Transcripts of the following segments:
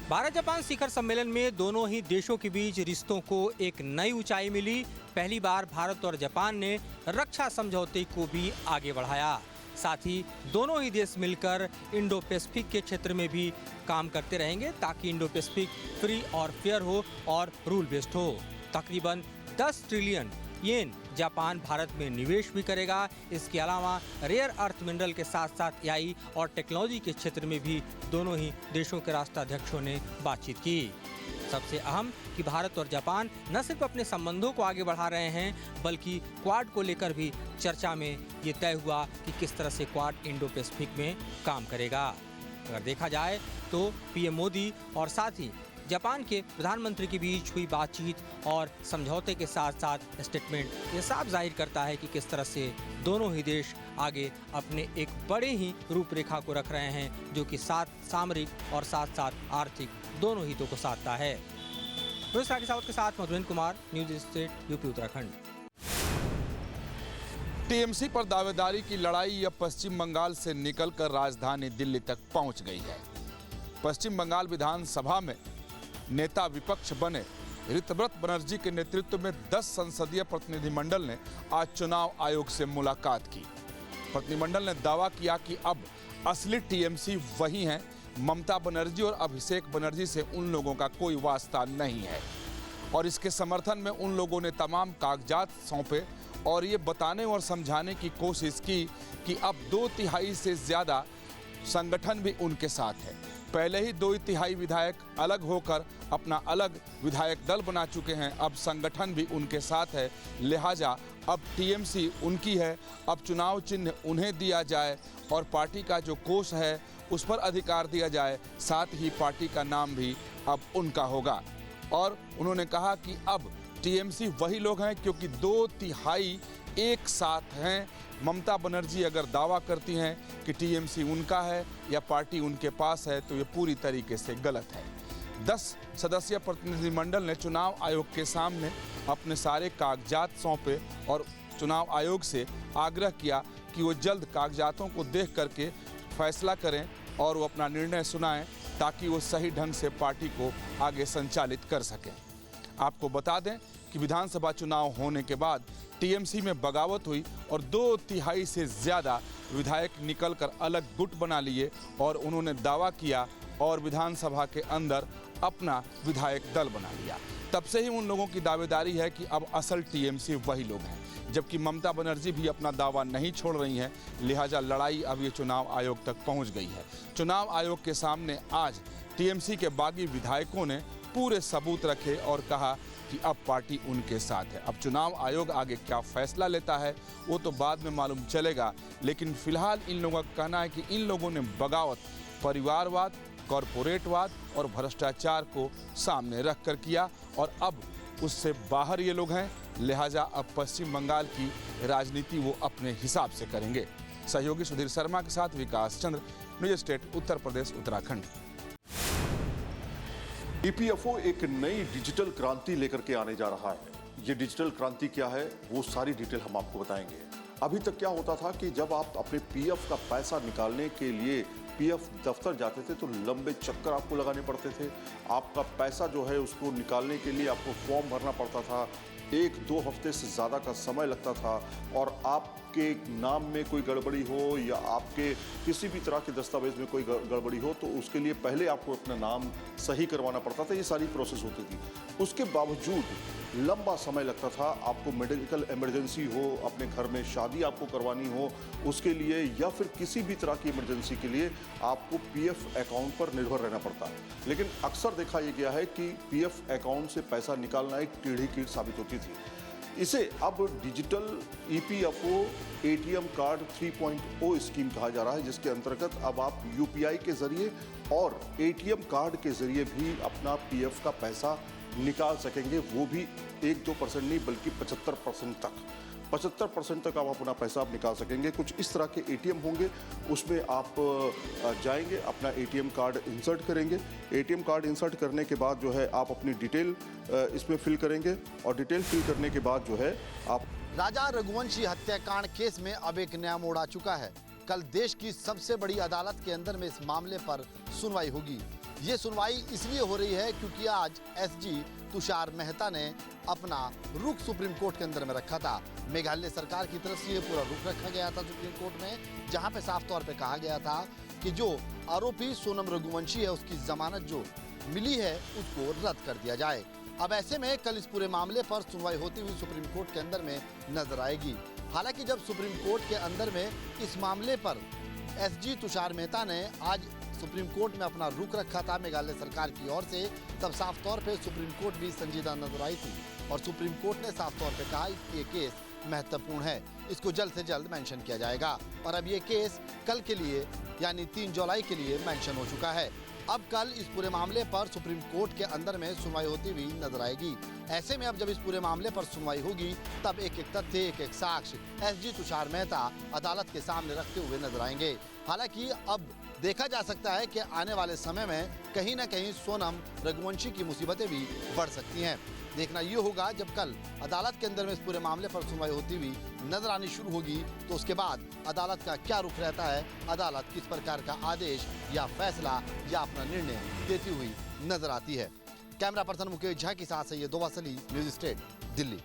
Bharat Japan शिखर सम्मेलन में दोनों ही देशों के बीच रिश्तों को एक नई ऊंचाई मिली। पहली बार भारत और जापान ने रक्षा समझौते को भी आगे बढ़ाया। साथ ही दोनों ही देश मिलकर इंडो पैसिफिक के क्षेत्र में भी काम करते रहेंगे ताकि इंडो पैसिफिक फ्री और फेयर हो और रूल बेस्ड हो। तकरीबन 10 ट्रिलियन येन जापान भारत में निवेश भी करेगा। इसके अलावा रेयर अर्थ मिनरल के साथ साथ एआई और टेक्नोलॉजी के क्षेत्र में भी दोनों ही देशों के राष्ट्राध्यक्षों ने बातचीत की। सबसे अहम कि भारत और जापान न सिर्फ अपने संबंधों को आगे बढ़ा रहे हैं बल्कि क्वाड को लेकर भी चर्चा में ये तय हुआ कि किस तरह से क्वाड इंडो पैसिफिक में काम करेगा। अगर देखा जाए तो पीएम मोदी और साथ ही जापान के प्रधानमंत्री के बीच हुई बातचीत और समझौते के साथ साथ स्टेटमेंट ये साफ जाहिर करता है कि किस तरह से दोनों ही देश आगे अपने एक बड़े ही रूपरेखा को रख रहे हैं जो कि साथ सामरिक और साथ साथ आर्थिक दोनों हितों को साधता है। सावत के साथ Madhurendra Kumar, news state, UP Uttarakhand. TMC पर दावेदारी की लड़ाई अब पश्चिम बंगाल से निकलकर राजधानी दिल्ली तक पहुंच गई है। पश्चिम बंगाल विधानसभा में नेता विपक्ष बने ऋतव्रत बनर्जी के नेतृत्व में 10 संसदीय प्रतिनिधिमंडल ने आज चुनाव आयोग से मुलाकात की। प्रतिनिधिमंडल ने दावा किया कि अब असली टीएमसी वही हैं। ममता बनर्जी और अभिषेक बनर्जी से उन लोगों का कोई वास्ता नहीं है और इसके समर्थन में उन लोगों ने तमाम कागजात सौंपे और ये बताने और समझाने की कोशिश की कि अब 2/3 से ज़्यादा संगठन भी उनके साथ है। पहले ही 2/3 विधायक अलग होकर अपना अलग विधायक दल बना चुके हैं। अब संगठन भी उनके साथ है, लिहाजा अब टीएमसी उनकी है। अब चुनाव चिन्ह उन्हें दिया जाए और पार्टी का जो कोष है उस पर अधिकार दिया जाए, साथ ही पार्टी का नाम भी अब उनका होगा। और उन्होंने कहा कि अब टीएमसी वही लोग हैं क्योंकि 2/3 एक साथ हैं। ममता बनर्जी अगर दावा करती हैं कि टीएमसी उनका है या पार्टी उनके पास है तो ये पूरी तरीके से गलत है। 10 सदस्यीय प्रतिनिधिमंडल ने चुनाव आयोग के सामने अपने सारे कागजात सौंपे और चुनाव आयोग से आग्रह किया कि वो जल्द कागजातों को देख करके फैसला करें और वो अपना निर्णय सुनाएं ताकि वो सही ढंग से पार्टी को आगे संचालित कर सकें। आपको बता दें कि विधानसभा चुनाव होने के बाद टीएमसी में बगावत हुई और 2/3 से ज़्यादा विधायक निकलकर अलग गुट बना लिए और उन्होंने दावा किया और विधानसभा के अंदर अपना विधायक दल बना लिया। तब से ही उन लोगों की दावेदारी है कि अब असल टीएमसी वही लोग हैं, जबकि ममता बनर्जी भी अपना दावा नहीं छोड़ रही हैं। लिहाजा लड़ाई अब ये चुनाव आयोग तक पहुंच गई है। चुनाव आयोग के सामने आज टीएमसी के बागी विधायकों ने पूरे सबूत रखे और कहा कि अब पार्टी उनके साथ है। अब चुनाव आयोग आगे क्या फैसला लेता है वो तो बाद में मालूम चलेगा, लेकिन फिलहाल इन लोगों का कहना है कि इन लोगों ने बगावत परिवारवाद, कॉरपोरेटवाद और भ्रष्टाचार को सामने रख कर किया और अब उससे बाहर ये लोग हैं। लिहाजा अब पश्चिम बंगाल की राजनीति वो अपने हिसाब से करेंगे। सहयोगी सुधीर शर्मा के साथ विकास चंद्र, news state, Uttar Pradesh, Uttarakhand. EPFO एक नई डिजिटल क्रांति लेकर के आने जा रहा है। ये डिजिटल क्रांति क्या है वो सारी डिटेल हम आपको बताएंगे। अभी तक क्या होता था कि जब आप अपने पीएफ का पैसा निकालने के लिए पीएफ दफ्तर जाते थे तो लंबे चक्कर आपको लगाने पड़ते थे। आपका पैसा जो है उसको निकालने के लिए आपको फॉर्म भरना पड़ता था। 1-2 हफ्ते से ज़्यादा का समय लगता था और आपके नाम में कोई गड़बड़ी हो या आपके किसी भी तरह के दस्तावेज में कोई गड़बड़ी हो तो उसके लिए पहले आपको अपना नाम सही करवाना पड़ता था। ये सारी प्रोसेस होती थी। उसके बावजूद लंबा समय लगता था। आपको मेडिकल इमरजेंसी हो, अपने घर में शादी आपको करवानी हो उसके लिए या फिर किसी भी तरह की इमरजेंसी के लिए आपको पीएफ अकाउंट पर निर्भर रहना पड़ता है। लेकिन अक्सर देखा यह गया है कि पीएफ अकाउंट से पैसा निकालना एक टेढ़ी कीट साबित होती थी। इसे अब digital EPFO ATM card 3.0 scheme कहा जा रहा है, जिसके अंतर्गत अब आप यूपीआई के जरिए और एटीएम कार्ड के जरिए भी अपना पीएफ का पैसा निकाल सकेंगे। वो भी 1-2% नहीं बल्कि 75% तक 75% तक आप अपना पैसा आप निकाल सकेंगे। कुछ इस तरह के एटीएम होंगे, उसमें आप जाएंगे, अपना एटीएम कार्ड इंसर्ट करेंगे। एटीएम कार्ड इंसर्ट करने के बाद जो है आप अपनी डिटेल इसमें फिल करेंगे और डिटेल फिल करने के बाद जो है आप राजा रघुवंशी हत्याकांड केस में अब एक नया मोड़ आ चुका है। कल देश की सबसे बड़ी अदालत के अंदर में इस मामले पर सुनवाई होगी। ये सुनवाई इसलिए हो रही है क्योंकि आज एसजी तुषार मेहता ने अपना रुख सुप्रीम कोर्ट के अंदर में रखा था। मेघालय सरकार की तरफ से ये पूरा रुख रखा गया था सुप्रीम कोर्ट में, जहां पे साफ तौर पे कहा गया था कि जो आरोपी सोनम रघुवंशी है उसकी जमानत जो मिली है उसको रद्द कर दिया जाए। अब ऐसे में कल इस पूरे मामले पर सुनवाई होती हुई सुप्रीम कोर्ट के अंदर में नजर आएगी। हालांकि जब सुप्रीम कोर्ट के अंदर में इस मामले पर एसजी तुषार मेहता ने आज सुप्रीम कोर्ट में अपना रुख रखा था मेघालय सरकार की ओर से, तब साफ तौर पे सुप्रीम कोर्ट भी संजीदा नजर आई थी और सुप्रीम कोर्ट ने साफ तौर पे कहा कि ये केस महत्वपूर्ण है, इसको जल्द से जल्द मेंशन किया जाएगा। और अब ये केस कल के लिए यानी 3 जुलाई के लिए मेंशन हो चुका है। अब कल इस पूरे मामले पर सुप्रीम कोर्ट के अंदर में सुनवाई होती हुई नजर आएगी। ऐसे में अब जब इस पूरे मामले पर सुनवाई होगी तब एक एक तथ्य, एक एक साक्ष्य एसजी तुषार मेहता अदालत के सामने रखते हुए नजर आएंगे। हालांकि अब देखा जा सकता है कि आने वाले समय में कहीं ना कहीं सोनम रघुवंशी की मुसीबतें भी बढ़ सकती हैं। देखना ये होगा जब कल अदालत के अंदर में इस पूरे मामले पर सुनवाई होती हुई नजर आनी शुरू होगी तो उसके बाद अदालत का क्या रुख रहता है, अदालत किस प्रकार का आदेश या फैसला या अपना निर्णय देती हुई नजर आती है। कैमरा पर्सन मुकेश झा के साथ सैयद दोवासली, न्यूज़ स्टेट, दिल्ली।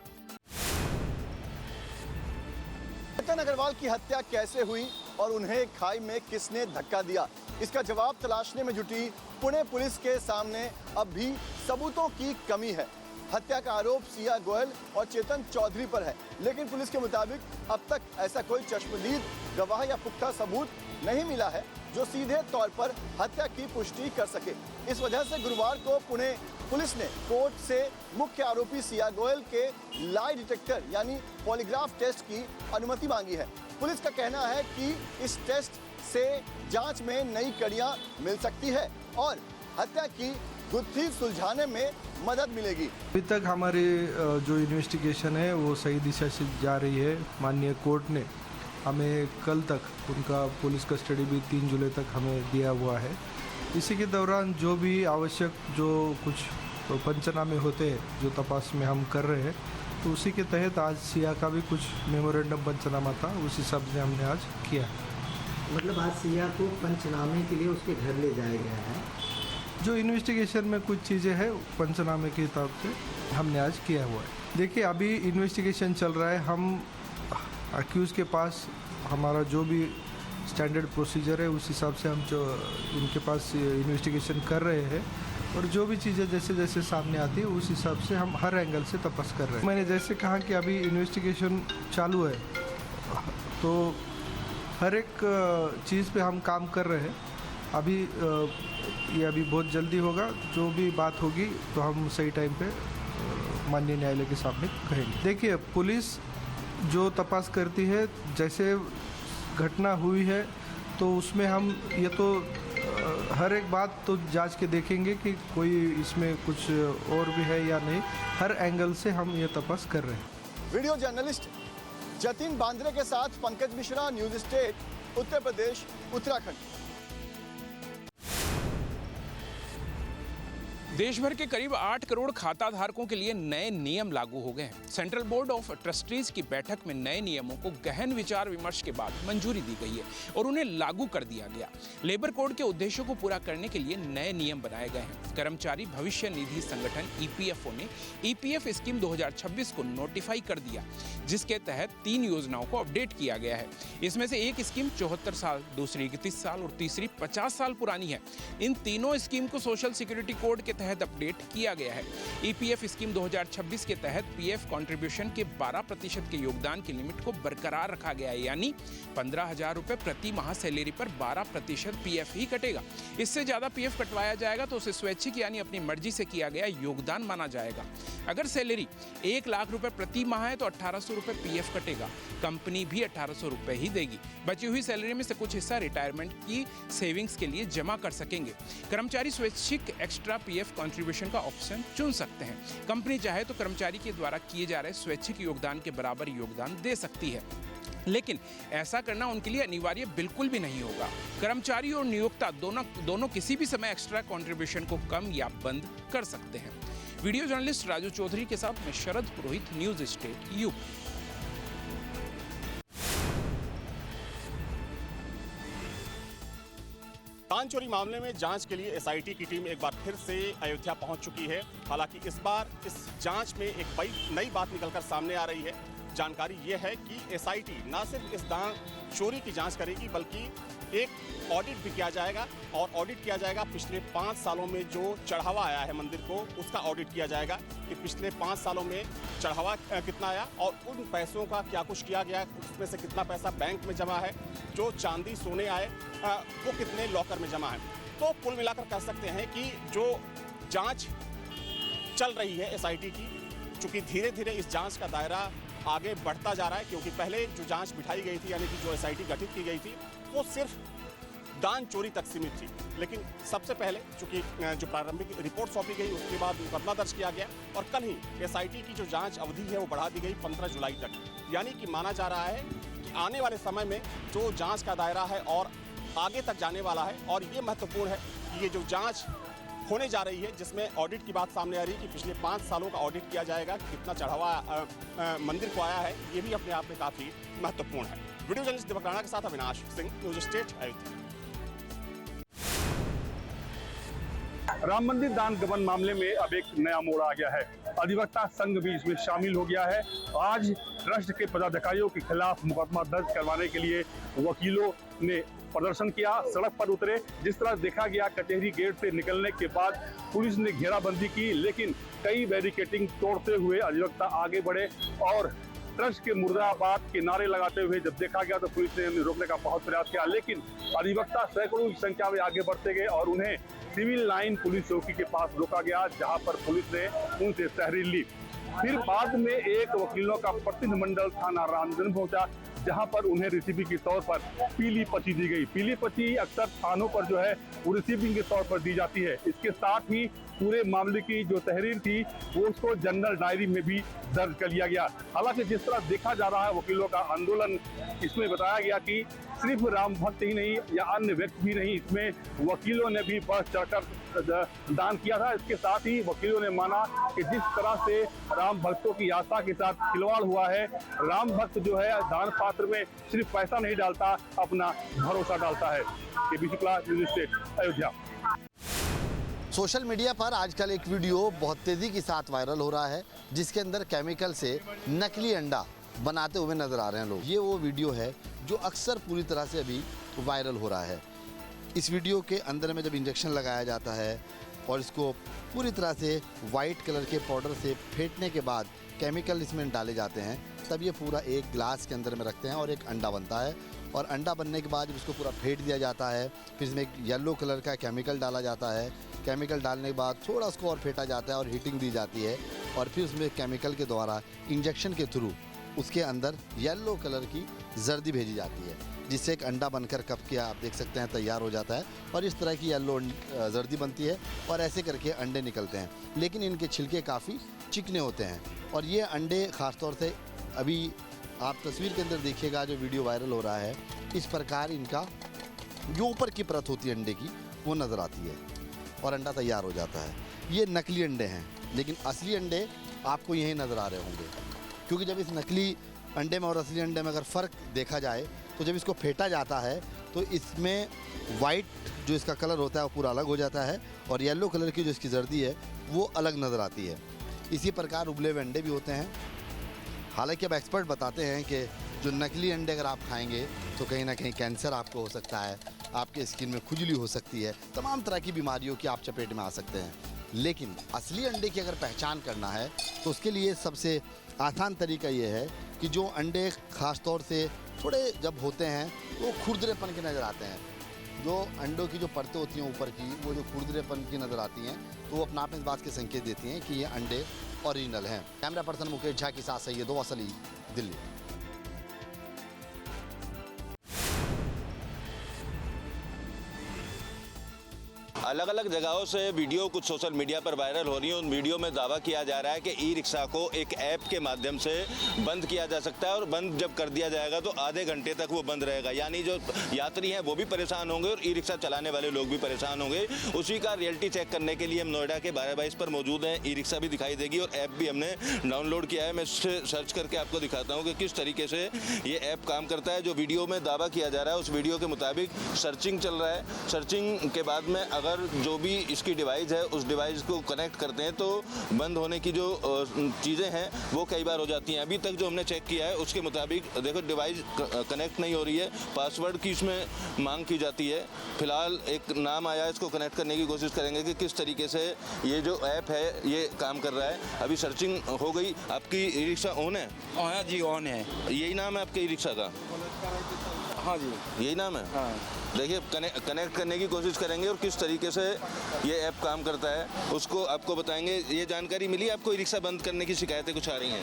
चेतन अग्रवाल की हत्या कैसे हुई और उन्हें खाई में किसने धक्का दिया, इसका जवाब तलाशने में जुटी पुणे पुलिस के सामने अब भी सबूतों की कमी है। हत्या का आरोप सिया गोयल और चेतन चौधरी पर है, लेकिन पुलिस के मुताबिक अब तक ऐसा कोई चश्मदीद गवाह या पुख्ता सबूत नहीं मिला है जो सीधे तौर पर हत्या की पुष्टि कर सके। इस वजह से गुरुवार को पुणे पुलिस ने कोर्ट से मुख्य आरोपी सिया गोयल के लाई डिटेक्टर यानी पॉलीग्राफ टेस्ट की अनुमति मांगी है। पुलिस का कहना है कि इस टेस्ट से जांच में नई कड़ियां मिल सकती है और हत्या की गुत्थी सुलझाने में मदद मिलेगी। अभी तक हमारी जो इन्वेस्टिगेशन है वो सही दिशा से जा रही है। माननीय कोर्ट ने हमें कल तक उनका पुलिस कस्टडी भी 3 जुलाई तक हमें दिया हुआ है। इसी के दौरान जो भी आवश्यक जो कुछ पंचनामे होते हैं जो तपास में हम कर रहे हैं तो उसी के तहत आज सिया का भी कुछ मेमोरेंडम पंचनामा था, उस हिसाब से हमने आज किया। मतलब आज सिया को पंचनामे के लिए उसके घर ले जाया गया है। जो इन्वेस्टिगेशन में कुछ चीज़ें हैं पंचनामे के हिसाब से हमने आज किया हुआ है। देखिए अभी इन्वेस्टिगेशन चल रहा है, हम अक्यूज़ के पास हमारा जो भी स्टैंडर्ड प्रोसीजर है उस हिसाब से हम जो उनके पास इन्वेस्टिगेशन कर रहे हैं और जो भी चीज़ें जैसे जैसे सामने आती है उस हिसाब से हम हर एंगल से तपास कर रहे हैं। मैंने जैसे कहा कि अभी इन्वेस्टिगेशन चालू है तो हर एक चीज़ पे हम काम कर रहे हैं। अभी ये अभी बहुत जल्दी होगा, जो भी बात होगी तो हम सही टाइम पे माननीय न्यायालय के सामने कहेंगे। देखिए पुलिस जो तपास करती है, जैसे घटना हुई है तो उसमें हम ये तो हर एक बात तो जांच के देखेंगे कि कोई इसमें कुछ और भी है या नहीं। हर एंगल से हम ये तपास कर रहे हैं। वीडियो जर्नलिस्ट जतिन बांद्रे के साथ पंकज मिश्रा, न्यूज़ स्टेट, उत्तर प्रदेश, उत्तराखंड। देश भर के करीब 8 करोड़ खाता धारकों के लिए नए नियम लागू हो गए हैं। सेंट्रल बोर्ड ऑफ ट्रस्टीज की बैठक में नए नियमों को गहन विचार विमर्श के बाद मंजूरी दी गई है और उन्हें लागू कर दिया गया। लेबर कोड के उद्देश्यों को पूरा करने के लिए नए नियम बनाए गए हैं। कर्मचारी भविष्य निधि संगठन EPFO ने EPF स्कीम 2026 को नोटिफाई कर दिया, जिसके तहत 3 योजनाओं को अपडेट किया गया है। इसमें से एक स्कीम 74 साल, दूसरी 31 साल और तीसरी 50 साल पुरानी है। इन तीनों स्कीम को सोशल सिक्योरिटी कोड के तहत अपडेट किया गया है। EPF स्कीम 2026 के तहत PF कंट्रीब्यूशन के 12% के योगदान की लिमिट को बरकरार रखा गया है, यानी 15,000 रुपए प्रति माह सैलरी पर 12% PF ही कटेगा। इससे ज्यादा PF कटवाया जाएगा तो उसे स्वैच्छिक यानी अपनी मर्जी से किया गया योगदान माना जाएगा। अगर सैलरी 1 लाख रुपए प्रति माह है तो 1,800 रुपए PF कटेगा। कंपनी भी 1,800 रुपए ही देगी। बची हुई सैलरी में से कुछ हिस्सा रिटायरमेंट की सेविंग्स के लिए जमा कर सकेंगे। कर्मचारी स्वैच्छिक एक्स्ट्रा PF कंट्रीब्यूशन का ऑप्शन चुन सकते हैं। कंपनी चाहे तो कर्मचारी के द्वारा किए जा रहे स्वैच्छिक योगदान के बराबर योगदान दे सकती है, लेकिन ऐसा करना उनके लिए अनिवार्य बिल्कुल भी नहीं होगा। कर्मचारी और नियोक्ता दोनों किसी भी समय एक्स्ट्रा कंट्रीब्यूशन को कम या बंद कर सकते हैं। वीडियो जर्नलिस्ट राजू चौधरी के साथ मैं शरद पुरोहित, न्यूज़ स्टेट, यूपी। चोरी मामले में जांच के लिए एसआईटी की टीम एक बार फिर से अयोध्या पहुंच चुकी है। हालांकि इस बार इस जांच में एक नई बात निकलकर सामने आ रही है। जानकारी ये है कि एसआईटी न सिर्फ इस दान चोरी की जांच करेगी बल्कि एक ऑडिट भी किया जाएगा और ऑडिट किया जाएगा पिछले 5 सालों में जो चढ़ावा आया है मंदिर को, उसका ऑडिट किया जाएगा कि पिछले 5 सालों में चढ़ावा कितना आया और उन पैसों का क्या कुछ किया गया, उसमें से कितना पैसा बैंक में जमा है, जो चांदी सोने आए वो कितने लॉकर में जमा है। तो कुल मिलाकर कह सकते हैं कि जो जांच चल रही है एसआईटी की, चूँकि धीरे धीरे इस जांच का दायरा आगे बढ़ता जा रहा है, क्योंकि पहले जो जांच बिठाई गई थी यानी कि जो एसआईटी गठित की गई थी वो सिर्फ दान चोरी तक सीमित थी। लेकिन सबसे पहले चूंकि जो प्रारंभिक रिपोर्ट सौंपी गई उसके बाद मुकदमा दर्ज किया गया और कल ही एसआईटी की जो जांच अवधि है वो बढ़ा दी गई 15 जुलाई तक। यानी कि माना जा रहा है कि आने वाले समय में जो जांच का दायरा है और आगे तक जाने वाला है। और ये महत्वपूर्ण है कि ये जो जांच होने जा रही है जिसमें ऑडिट की बात सामने आ रही है कि पिछले 5 सालों का ऑडिट किया जाएगा, कितना चढ़ावा मंदिर को आया है, ये भी अपने आप में काफ़ी महत्वपूर्ण है। वीडियो जर्नलिस्ट दीपक राणा के साथ अविनाश सिंह, न्यूज स्टेट अयोध्या। राम मंदिर दान गबन मामले में अब एक नया मोड़ आ गया है। अधिवक्ता संघ भी इसमें शामिल हो गया है। आज ट्रस्ट के पदाधिकारियों के खिलाफ मुकदमा दर्ज करवाने के लिए वकीलों ने प्रदर्शन किया, सड़क पर उतरे। जिस तरह देखा गया कचहरी गेट से निकलने के बाद पुलिस ने घेराबंदी की, लेकिन कई बैरिकेडिंग तोड़ते हुए अधिवक्ता आगे बढ़े और ट्रस्ट के मुर्दाबाद के नारे लगाते हुए जब देखा गया तो पुलिस ने उन्हें रोकने का बहुत प्रयास किया, लेकिन अधिवक्ता सैकड़ों की संख्या में आगे बढ़ते गए और उन्हें सिविल लाइन पुलिस चौकी के पास रोका गया, जहां पर पुलिस ने उनसे तहरीर ली। फिर बाद में एक वकीलों का प्रतिनिधिमंडल थाना रामजन पहुंचा, जहां पर उन्हें रिसीविंग के तौर पर पीली पर्ची दी गई। पीली पर्ची अक्सर थानों पर जो है वो रिसीविंग के तौर पर दी जाती है। इसके साथ ही पूरे मामले की जो तहरीर थी वो उसको जनरल डायरी में भी दर्ज कर लिया गया। हालांकि जिस तरह देखा जा रहा है वकीलों का आंदोलन, इसमें बताया गया कि सिर्फ राम भक्त ही नहीं या अन्य व्यक्ति भी नहीं, इसमें वकीलों ने भी बढ़ चढ़कर दान किया था। इसके साथ ही वकीलों ने माना कि जिस तरह से राम भक्तों की आस्था के साथ खिलवाड़ हुआ है, राम भक्त जो है दान पात्र में सिर्फ पैसा नहीं डालता, अपना भरोसा डालता है। KB Shukla, News State Ayodhya. Social media पर आजकल एक वीडियो बहुत तेज़ी के साथ वायरल हो रहा है, जिसके अंदर केमिकल से नकली अंडा बनाते हुए नजर आ रहे हैं लोग। ये वो वीडियो है जो अक्सर पूरी तरह से अभी वायरल हो रहा है। इस वीडियो के अंदर में जब इंजेक्शन लगाया जाता है और इसको पूरी तरह से वाइट कलर के पाउडर से फेंटने के बाद केमिकल इसमें डाले जाते हैं, तब ये पूरा एक ग्लास के अंदर में रखते हैं और एक अंडा बनता है। और अंडा बनने के बाद जब इसको पूरा फेंट दिया जाता है, फिर इसमें एक येलो कलर का केमिकल डाला जाता है। केमिकल डालने के बाद थोड़ा उसको और फेंटा जाता है और हीटिंग दी जाती है और फिर उसमें केमिकल के द्वारा इंजेक्शन के थ्रू उसके अंदर येलो कलर की जर्दी भेजी जाती है, जिससे एक अंडा बनकर कप के आप देख सकते हैं तैयार हो जाता है। और इस तरह की येलो जर्दी बनती है और ऐसे करके अंडे निकलते हैं, लेकिन इनके छिलके काफ़ी चिकने होते हैं। और ये अंडे ख़ासतौर से अभी आप तस्वीर के अंदर देखिएगा जो वीडियो वायरल हो रहा है, इस प्रकार इनका जो ऊपर की परत होती है अंडे की वो नज़र आती है और अंडा तैयार हो जाता है। ये नकली अंडे हैं, लेकिन असली अंडे आपको यहीं नज़र आ रहे होंगे, क्योंकि जब इस नकली अंडे में और असली अंडे में अगर फ़र्क देखा जाए तो जब इसको फेंटा जाता है तो इसमें वाइट जो इसका कलर होता है वो पूरा अलग हो जाता है और येलो कलर की जो इसकी जर्दी है वो अलग नज़र आती है। इसी प्रकार उबले हुए अंडे भी होते हैं। हालांकि अब एक्सपर्ट बताते हैं कि जो नकली अंडे अगर आप खाएंगे तो कहीं ना कहीं कैंसर आपको हो सकता है, आपके स्किन में खुजली हो सकती है, तमाम तरह की बीमारियों की आप चपेट में आ सकते हैं। लेकिन असली अंडे की अगर पहचान करना है तो उसके लिए सबसे आसान तरीका ये है कि जो अंडे ख़ास तौर से थोड़े जब होते हैं वो खुरदरेपन के नज़र आते हैं, जो अंडों की जो परतें होती हैं ऊपर की वो जो खुरदरेपन की नज़र आती हैं, तो वो अपना आप इस बात के संकेत देती हैं कि ये अंडे ओरिजिनल हैं। कैमरा पर्सन मुकेश झा के साथ सैयद वासिल, दिल्ली। अलग अलग जगहों से वीडियो कुछ सोशल मीडिया पर वायरल हो रही है। उन वीडियो में दावा किया जा रहा है कि ई रिक्शा को एक ऐप के माध्यम से बंद किया जा सकता है और बंद जब कर दिया जाएगा तो आधे घंटे तक वो बंद रहेगा, यानी जो यात्री हैं वो भी परेशान होंगे और ई रिक्शा चलाने वाले लोग भी परेशान होंगे। उसी का रियलिटी चेक करने के लिए हम नोएडा के 12/22 पर मौजूद हैं। ई रिक्शा भी दिखाई देगी और ऐप भी हमने डाउनलोड किया है। मैं इससे सर्च करके आपको दिखाता हूँ कि किस तरीके से ये ऐप काम करता है। जो वीडियो में दावा किया जा रहा है उस वीडियो के मुताबिक सर्चिंग चल रहा है। सर्चिंग के बाद में अगर जो भी इसकी डिवाइस है उस डिवाइस को कनेक्ट करते हैं तो बंद होने की जो चीज़ें हैं वो कई बार हो जाती हैं। अभी तक जो हमने चेक किया है उसके मुताबिक देखो डिवाइस कनेक्ट नहीं हो रही है, पासवर्ड की इसमें मांग की जाती है। फिलहाल एक नाम आया, इसको कनेक्ट करने की कोशिश करेंगे कि किस तरीके से ये जो ऐप है ये काम कर रहा है। अभी सर्चिंग हो गई। आपकी ई रिक्शा ऑन है? हाँ जी ऑन है। यही नाम है आपके ई रिक्शा का? हाँ जी यही नाम है। हाँ। देखिए कनेक्ट करने की कोशिश करेंगे और किस तरीके से ये ऐप काम करता है उसको आपको बताएंगे। ये जानकारी मिली आपको? ई रिक्शा बंद करने की शिकायतें कुछ आ रही हैं?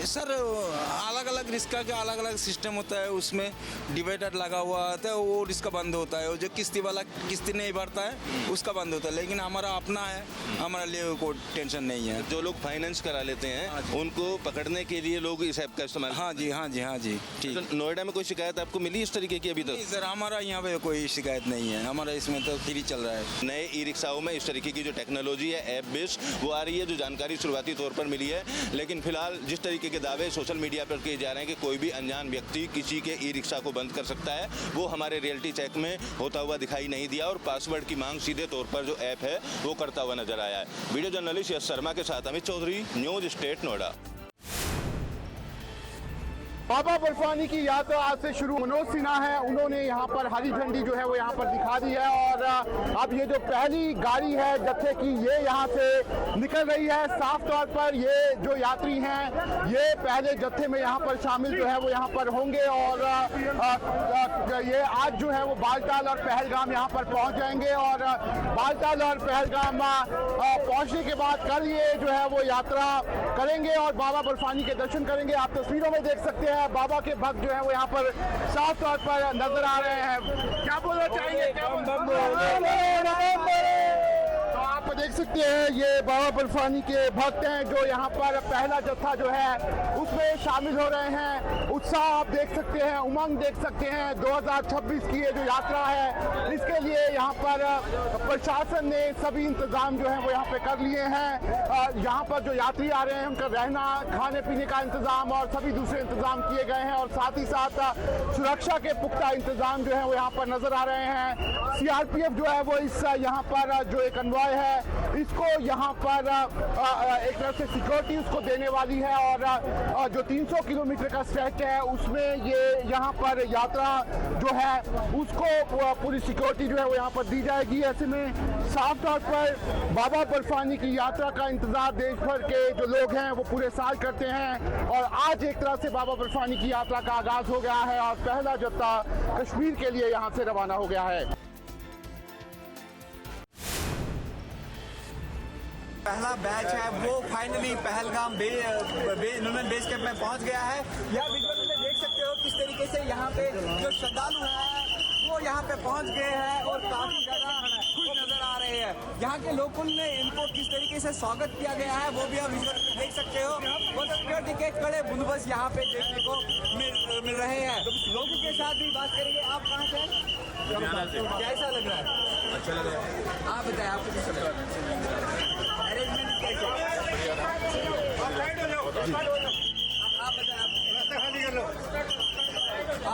सर अलग अलग रिक्शा का अलग अलग सिस्टम होता है, उसमें डिवाइडर लगा हुआ होता है, वो रिक्शा बंद होता है। और जो किस्ती वाला किस्ती नहीं भरता है उसका बंद होता है। लेकिन हमारा अपना है, हमारे लिए कोई टेंशन नहीं है। जो लोग फाइनेंस करा लेते हैं उनको पकड़ने के लिए लोग इस ऐप का इस्तेमाल। हाँ जी हाँ जी हाँ जी ठीक। तो नोएडा में कोई शिकायत आपको मिली इस तरीके की अभी तक? सर हमारा यहाँ पे कोई शिकायत नहीं है, हमारा इसमें तो फ्री चल रहा है। नए ई रिक्शाओं में इस तरीके की जो टेक्नोलॉजी है ऐप बेस्ड वो आ रही है, जो जानकारी शुरुआती तौर पर मिली है। लेकिन फिलहाल जिस तरीके के दावे सोशल मीडिया पर किए जा रहे हैं कि कोई भी अनजान व्यक्ति किसी के ई रिक्शा को बंद कर सकता है, वो हमारे रियलिटी चेक में होता हुआ दिखाई नहीं दिया और पासवर्ड की मांग सीधे तौर पर जो ऐप है वो करता हुआ नजर आया है। वीडियो जर्नलिस्ट यश शर्मा के साथ अमित चौधरी, न्यूज स्टेट नोएडा। बाबा बर्फानी की यात्रा आज से शुरू। मनोज सिन्हा है, उन्होंने यहाँ पर हरी झंडी जो है वो यहाँ पर दिखा दी है और अब ये जो पहली गाड़ी है जत्थे की ये यहाँ से निकल रही है। साफ तौर पर ये जो यात्री हैं ये पहले जत्थे में यहाँ पर शामिल जो है वो यहाँ पर होंगे और ये आज जो है वो बालटाल और पहलगाम यहाँ पर पहुँच जाएंगे और बालटाल और पहलगाम पहुँचने के बाद कल ये जो है वो यात्रा करेंगे और बाबा बर्फानी के दर्शन करेंगे। आप तस्वीरों में देख सकते हैं बाबा के भक्त जो है वो यहाँ पर साफ तौर पर नजर आ रहे हैं। क्या बोलना चाहेंगे? तो आप देख सकते हैं ये बाबा बर्फानी के भक्त हैं जो यहाँ पर पहला जत्था जो है उसमें शामिल हो रहे हैं। उत्साह आप देख सकते हैं, उमंग देख सकते हैं। 2026 की ये जो यात्रा है इसके लिए यहाँ पर प्रशासन ने सभी इंतजाम जो है वो यहाँ पे कर लिए हैं। यहाँ पर जो यात्री आ रहे हैं उनका रहना, खाने पीने का इंतजाम और सभी दूसरे इंतजाम किए गए हैं और साथ ही साथ सुरक्षा के पुख्ता इंतजाम जो है वो यहाँ पर नजर आ रहे हैं। सीआरपीएफ जो है वो इस यहाँ पर जो एक कन्वॉय है इसको यहाँ पर एक तरह से सिक्योरिटी उसको देने वाली है और जो 300 किलोमीटर का स्ट्रेच है उसमें ये यहाँ पर यात्रा जो है उसको पूरी सिक्योरिटी जो है वो यहाँ पर दी जाएगी। ऐसे में साफ तौर पर बाबा बर्फानी की यात्रा का इंतजार देश भर के जो लोग हैं वो पूरे साल करते हैं और आज एक तरह से बाबा बर्फानी की यात्रा का आगाज हो गया है और पहला जत्था कश्मीर के लिए यहाँ से रवाना हो गया है। पहला बैच है वो फाइनली पहलगाम इन्होंने बेस कैंप में पहुंच गया है। यह विजुअल में देख सकते हो किस तरीके से यहाँ पे जो श्रद्धालु हैं वो यहाँ पे पहुंच गए हैं और काफी ज्यादा खुश नजर आ रहे हैं। यहाँ के लोगों ने इनको किस तरीके से स्वागत किया गया है वो भी आप विजुअल में देख सकते हो। वो सिक्योरिटी के कड़े बंदोबस्त यहाँ पे देखने को मिल रहे हैं। लोगों के साथ भी बात करेंगे। आप कहाँ से? कैसा लग रहा है? अच्छा लग रहा है। आप बताएं आपको कैसा लग रहा है? अरेंजमेंट कैसे? आप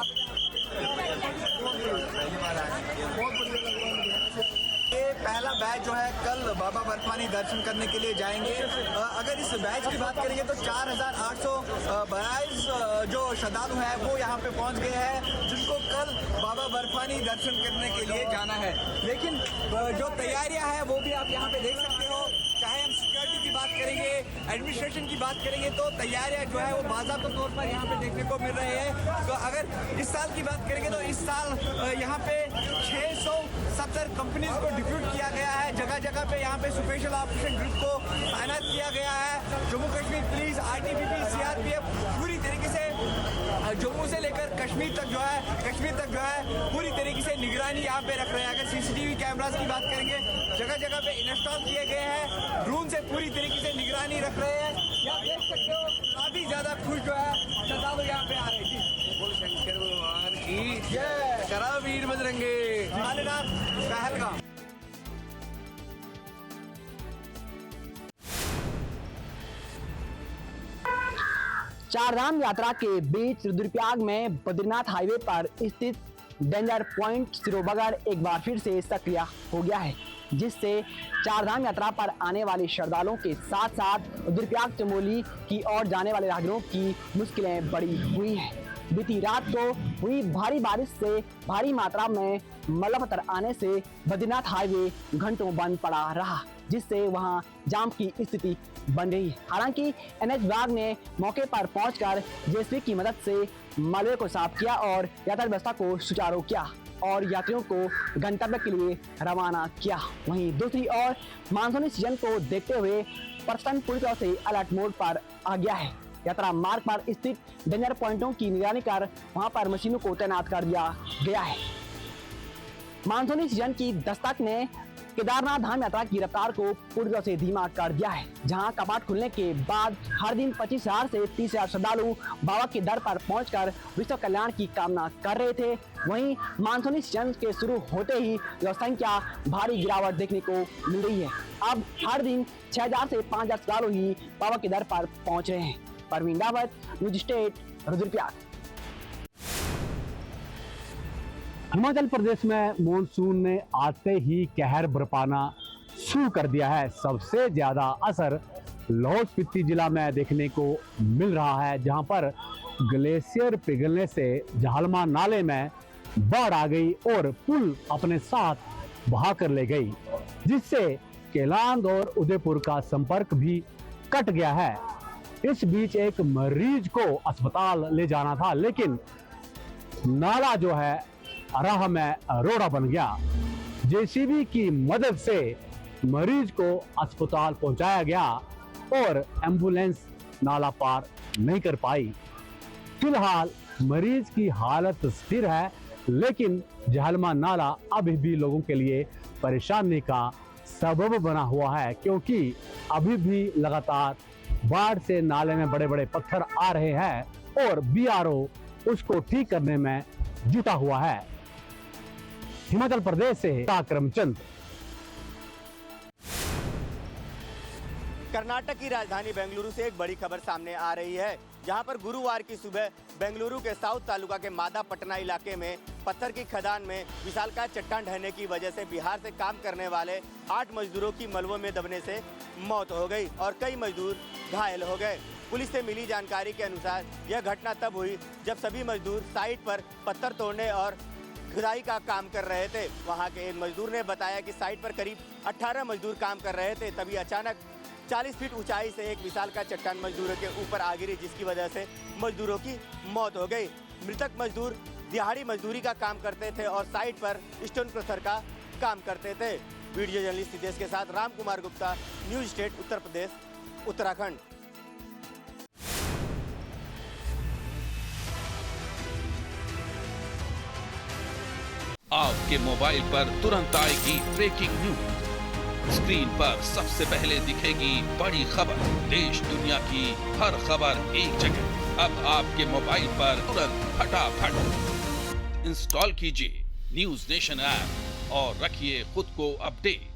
ये पहला बैच जो है कल बाबा बर्फानी दर्शन करने के लिए जाएंगे। अगर इस बैच की बात करेंगे तो 4822 जो श्रद्धालु हैं वो यहाँ पे पहुँच गए हैं जिनको कल बाबा बर्फानी दर्शन करने के लिए जाना है। लेकिन जो तैयारियां हैं वो भी आप यहाँ पे देख सकते हो। चाहे हम सिक्योरिटी की बात करेंगे, एडमिनिस्ट्रेशन की बात करेंगे तो तैयारियां जो है वो बाज़ाब्ता तौर पर यहाँ पे देखने को मिल रहे हैं। तो अगर इस साल की बात करेंगे तो इस साल यहाँ पे 670 कंपनीज को डिप्यूट किया गया है। जगह जगह पे यहाँ पे स्पेशल ऑपरेशन ग्रुप को तैनात किया गया है। Jammu Kashmir police, ITBP, CRPF पूरी तरीके से जम्मू से लेकर कश्मीर तक जो है पूरी तरीके से निगरानी यहाँ पे रख रहे हैं। अगर सीसीटीवी कैमरास की बात करेंगे, जगह जगह पे इंस्टॉल किए गए हैं, ड्रोन से पूरी तरीके से निगरानी रख रहे हैं। यहाँ देख सकते हो काफी ज्यादा खुश जो है श्रद्धालु यहाँ पे आ रहे हैं। बोल शंकर भगवान की जय, करा वीर बजरंगी, मालेनाथ पहलगाम। चारधाम यात्रा के बीच रुद्रप्रयाग में बद्रीनाथ हाईवे पर स्थित डेंजर पॉइंट सिरोबगर एक बार फिर से सक्रिय हो गया है, जिससे चारधाम यात्रा पर आने वाले श्रद्धालुओं के साथ साथ रुद्रप्रयाग चमोली की ओर जाने वाले राहगीरों की मुश्किलें बढ़ी हुई हैं। बीती रात को हुई भारी बारिश से भारी मात्रा में मलबा पत्थर आने से बद्रीनाथ हाईवे घंटों बंद पड़ा रहा, जिससे वहां जाम की स्थिति बन रही है। हालांकि एनएच विभाग ने मौके पर पहुंचकर जेसीबी की मदद से मलबे को साफ किया और यातायात व्यवस्था को सुचारू किया और यात्रियों को गंतव्य के लिए रवाना किया। वहीं दूसरी ओर मानसूनी सीजन को देखते हुए प्रशासन पूरी तरह से अलर्ट मोड पर आ गया है। यात्रा मार्ग पर स्थित डेंजर पॉइंटों की निगरानी कर वहां पर मशीनों को तैनात कर दिया गया है। मानसूनी सीजन की दस्तक ने केदारनाथ धाम यात्रा की रफ्तार को पूरी तरह से धीमा कर दिया है, जहां कपाट खुलने के बाद हर दिन 25,000 से 30,000 श्रद्धालु बाबा के दर पर पहुंचकर विश्व कल्याण की कामना कर रहे थे। वहीं मानसूनी सीजन के शुरू होते ही यह संख्या भारी गिरावट देखने को मिल रही है। अब हर दिन 6,000 से 5,000 श्रद्धालु ही बाबा के दर पर पहुंच रहे हैं। परवीन दावत, न्यूज स्टेट, रुद्रप्रयाग। हिमाचल प्रदेश में मॉनसून ने आते ही कहर बरपाना शुरू कर दिया है। सबसे ज्यादा असर लाहौल स्पीति जिला में देखने को मिल रहा है, जहां पर ग्लेशियर पिघलने से जाहलमा नाले में बाढ़ आ गई और पुल अपने साथ बहा कर ले गई, जिससे केलांग और उदयपुर का संपर्क भी कट गया है। इस बीच एक मरीज को अस्पताल ले जाना था, लेकिन नाला जो है राह में रोड़ा बन गया। जेसीबी की मदद से मरीज को अस्पताल पहुंचाया गया और एम्बुलेंस नाला पार नहीं कर पाई। फिलहाल मरीज की हालत स्थिर है, लेकिन जाहलमा नाला अभी भी लोगों के लिए परेशानी का सबब बना हुआ है, क्योंकि अभी भी लगातार बाढ़ से नाले में बड़े बड़े पत्थर आ रहे हैं और बीआरओ उसको ठीक करने में जुटा हुआ है। हिमाचल प्रदेश से करमचंद। कर्नाटक की राजधानी बेंगलुरु से एक बड़ी खबर सामने आ रही है, जहां पर गुरुवार की सुबह बेंगलुरु के साउथ तालुका के मादा पटना इलाके में पत्थर की खदान में विशालकाय चट्टान ढहने की वजह से बिहार से काम करने वाले 8 मजदूरों की मलबों में दबने से मौत हो गई और कई मजदूर घायल हो गए। पुलिस से मिली जानकारी के अनुसार यह घटना तब हुई जब सभी मजदूर साइट पर पत्थर तोड़ने और खुदाई का काम कर रहे थे। वहां के एक मजदूर ने बताया कि साइट पर करीब 18 मजदूर काम कर रहे थे, तभी अचानक 40 फीट ऊंचाई से एक विशालकाय चट्टान मजदूरों के ऊपर आ गिरी, जिसकी वजह से मजदूरों की मौत हो गई। मृतक मजदूर दिहाड़ी मजदूरी का काम करते थे और साइट पर स्टोन क्रशर का काम करते थे। वीडियो जर्नलिस्ट सिद्धेश के साथ राम कुमार गुप्ता, न्यूज स्टेट, उत्तर प्रदेश, उत्तराखंड। आपके मोबाइल पर तुरंत आएगी ब्रेकिंग न्यूज। स्क्रीन पर सबसे पहले दिखेगी बड़ी खबर। देश दुनिया की हर खबर एक जगह। अब आपके मोबाइल पर तुरंत फटाफट इंस्टॉल कीजिए न्यूज नेशन ऐप और रखिए खुद को अपडेट।